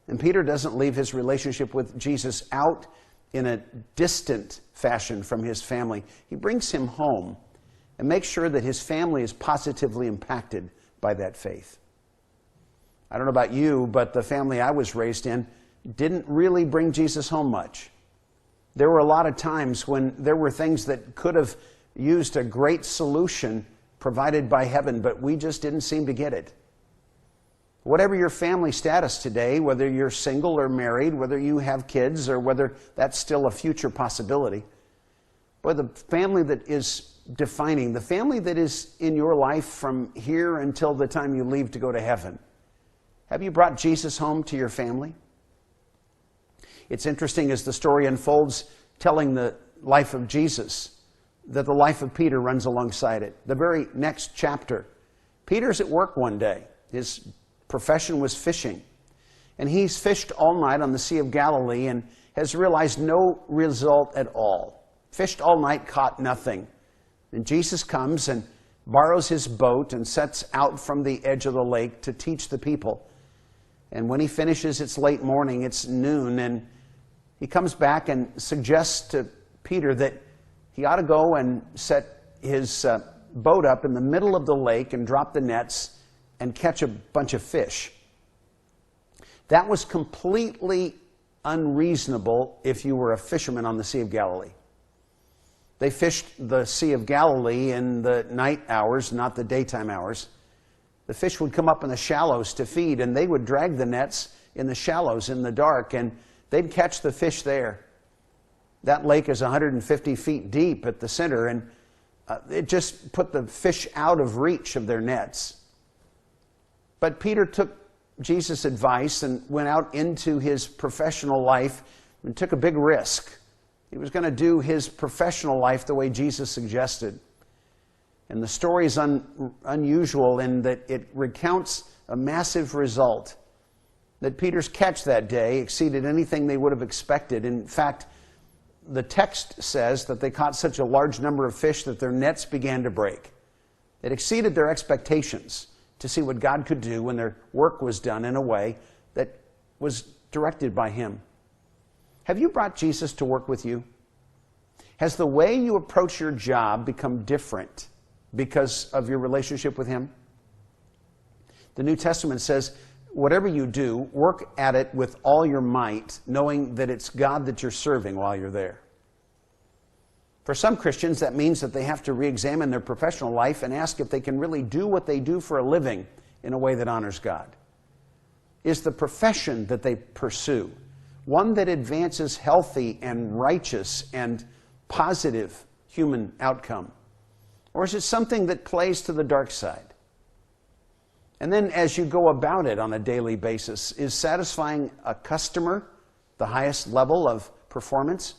And Peter doesn't leave his relationship with Jesus out in a distant fashion from his family. He brings him home and makes sure that his family is positively impacted by that faith. I don't know about you, but the family I was raised in didn't really bring Jesus home much. There were a lot of times when there were things that could have used a great solution provided by heaven, but we just didn't seem to get it. Whatever your family status today, whether you're single or married, whether you have kids or whether that's still a future possibility, but the family that is defining, the family that is in your life from here until the time you leave to go to heaven, have you brought Jesus home to your family? It's interesting as the story unfolds, telling the life of Jesus, that the life of Peter runs alongside it. The very next chapter, Peter's at work one day. His profession was fishing. And he's fished all night on the Sea of Galilee and has realized no result at all. Fished all night, caught nothing. And Jesus comes and borrows his boat and sets out from the edge of the lake to teach the people. And when he finishes, it's late morning, it's noon, and he comes back and suggests to Peter that he ought to go and set his boat up in the middle of the lake and drop the nets and catch a bunch of fish. That was completely unreasonable if you were a fisherman on the Sea of Galilee. They fished the Sea of Galilee in the night hours, not the daytime hours. The fish would come up in the shallows to feed, and they would drag the nets in the shallows in the dark, and they'd catch the fish there. That lake is 150 feet deep at the center, and it just put the fish out of reach of their nets. But Peter took Jesus' advice and went out into his professional life and took a big risk. He was going to do his professional life the way Jesus suggested. And the story is unusual in that it recounts a massive result. That Peter's catch that day exceeded anything they would have expected. In fact, the text says that they caught such a large number of fish that their nets began to break. It exceeded their expectations to see what God could do when their work was done in a way that was directed by him. Have you brought Jesus to work with you? Has the way you approach your job become different because of your relationship with him? The New Testament says, whatever you do, work at it with all your might, knowing that it's God that you're serving while you're there. For some Christians, that means that they have to re-examine their professional life and ask if they can really do what they do for a living in a way that honors God. Is the profession that they pursue one that advances healthy and righteous and positive human outcome? Or is it something that plays to the dark side? And then as you go about it on a daily basis, is satisfying a customer the highest level of performance?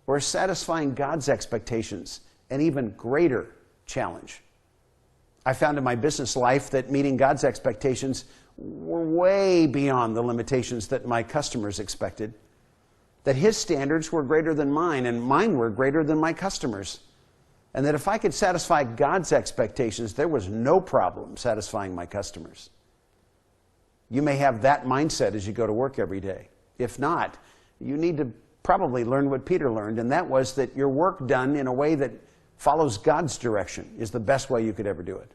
Or is satisfying God's expectations an even greater challenge? I found in my business life that meeting God's expectations were way beyond the limitations that my customers expected. That his standards were greater than mine, and mine were greater than my customers'. And that if I could satisfy God's expectations, there was no problem satisfying my customers. You may have that mindset as you go to work every day. If not, you need to probably learn what Peter learned, and that was that your work done in a way that follows God's direction is the best way you could ever do it.